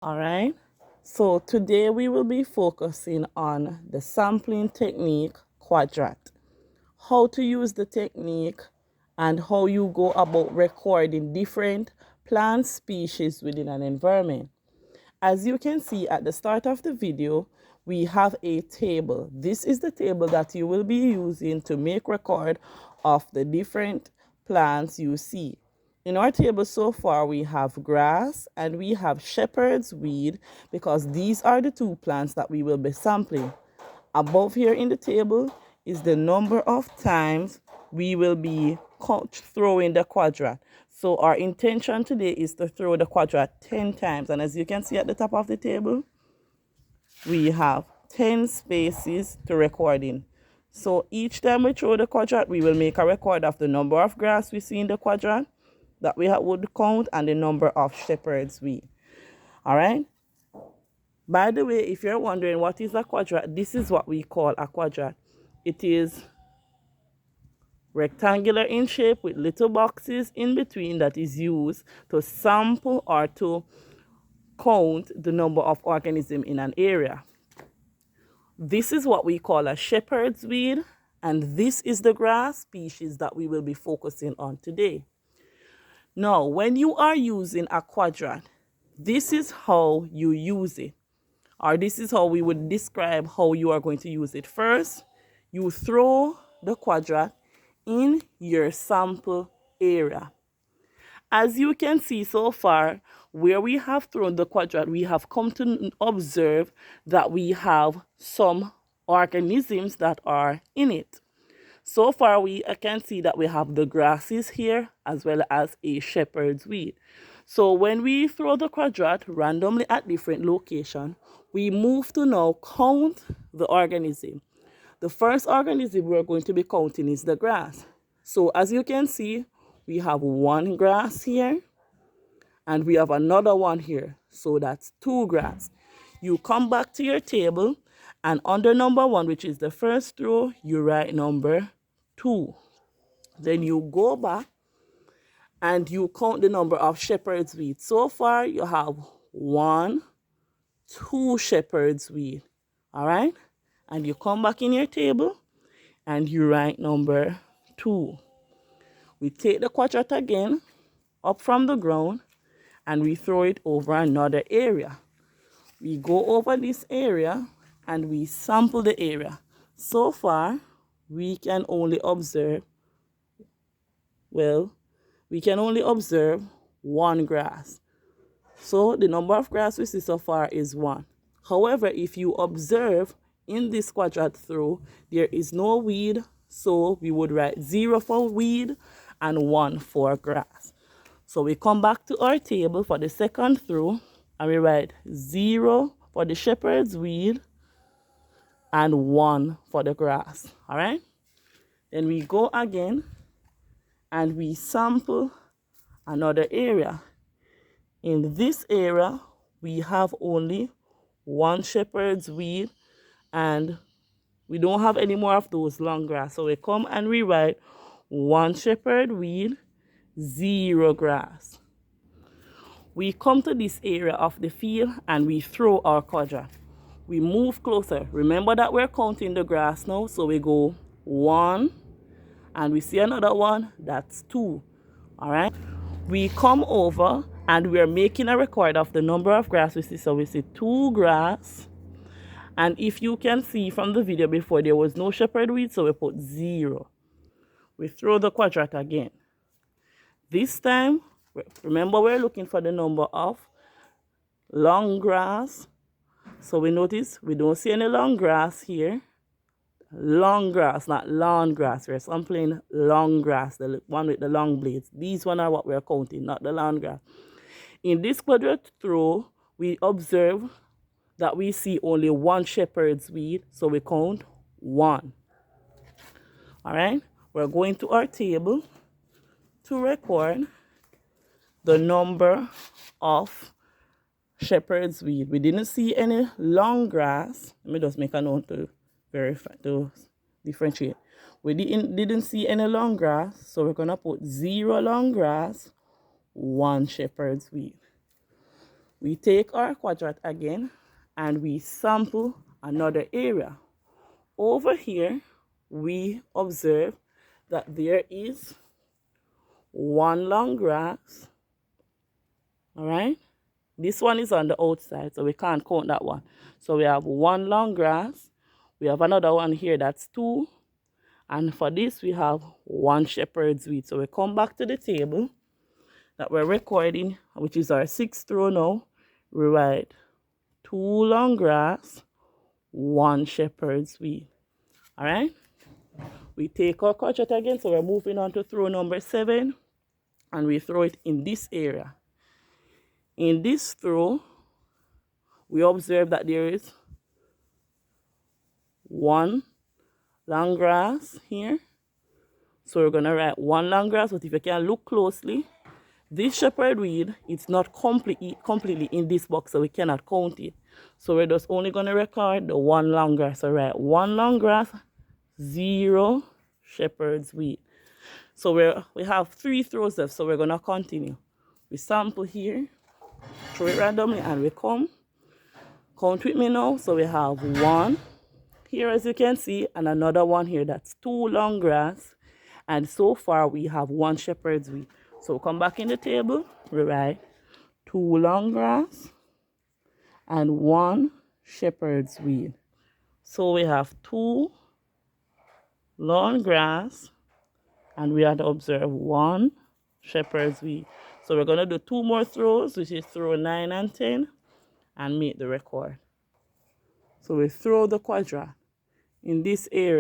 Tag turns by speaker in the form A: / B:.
A: All right. So today we will be focusing on the sampling technique quadrat, how to use the technique and how you go about recording different plant species within an environment. As you can see at the start of the video, we have a table. This is the table that you will be using to make record of the different plants you see. In our table so far, we have grass and we have shepherd's weed because these are the two plants that we will be sampling. Above here in the table is the number of times we will be throwing the quadrat. So our intention today is to throw the quadrat 10 times. And as you can see at the top of the table, we have 10 spaces to record in. So each time we throw the quadrat, we will make a record of the number of grass we see in the quadrat that we would count and the number of shepherd's weed. All right? By the way, if you're wondering what is a quadrat, this is what we call a quadrat. It is rectangular in shape with little boxes in between that is used to sample or to count the number of organisms in an area. This is what we call a shepherd's weed, and this is the grass species that we will be focusing on today. Now, when you are using a quadrat, this is how you use it, or this is how we would describe how you are going to use it. First, you throw the quadrat in your sample area. As you can see so far, where we have thrown the quadrat, we have come to observe that we have some organisms that are in it. So far, we can see that we have the grasses here as well as a shepherd's weed. So when we throw the quadrat randomly at different locations, we move to now count the organism. The first organism we're going to be counting is the grass. So as you can see, we have one grass here and we have another one here. So that's two grass. You come back to your table and under number 1, which is the first row, you write number 2. Then you go back and you count the number of shepherd's weed. So far, you have 1, 2 shepherd's weed. All right? And you come back in your table and you write number 2. We take the quadrat again up from the ground and we throw it over another area. We go over this area and we sample the area. So far, we can only observe, one grass. So the number of grass we see so far is 1. However, if you observe in this quadrat throw, there is no weed, so we would write 0 for weed and 1 for grass. So we come back to our table for the second throw and we write 0 for the shepherd's weed and 1 for the grass. All right? Then we go again and we sample another area. In this area, we have only 1 shepherd's weed and we don't have any more of those long grass. So we come and we write 1 shepherd weed, 0 grass. We come to this area of the field and we throw our quadrat. We move closer. Remember that we're counting the grass now, so we go 1 and we see another 1, that's 2. All right? We come over and we're making a record of the number of grass we see. So we see 2 grass. And if you can see from the video before, there was no shepherd weed, so we put 0. We throw the quadrat again. This time, remember we're looking for the number of long grass. So we notice we don't see any long grass here. Long grass, not lawn grass. We're sampling long grass, the one with the long blades. These one are what we're counting, not the lawn grass. In this quadrat throw, we observe that we see only 1 shepherd's weed, so we count 1. All right, we're going to our table to record the number of shepherd's weed. We didn't see any long grass. Let me just make a note to verify, to differentiate. We didn't see any long grass, so we're gonna put 0 long grass, 1 shepherd's weed. We take our quadrat again and we sample another area. Over here, we observe that there is one long grass. All right. This one is on the outside, so we can't count that one. So we have one long grass. We have another one here that's 2. And for this, we have 1 shepherd's wheat. So we come back to the table that we're recording, which is our 6th row now. We write 2 long grass, 1 shepherd's wheat. All right. We take our quadrat again, so we're moving on to throw number 7, and we throw it in this area. In this throw, we observe that there is 1 long grass here. So we're going to write 1 long grass, but if you can look closely, this shepherd weed, it's not completely in this box, so we cannot count it. So we're just only going to record the 1 long grass. So write 1 long grass, 0 shepherd's weed. So we have 3 throws left, so we're going to continue. We sample here, throw it randomly, and we come. Count with me now. So we have 1 here, as you can see, and another one here. That's 2 long grass. And so far, we have 1 shepherd's wheat. So come back in the table. We write 2 long grass and 1 shepherd's wheat. So we have 2 long grass, and we have to observe 1 shepherd's wheat. So we're going to do 2 more throws, which is throw 9 and 10, and make the record. So we throw the quadrat in this area.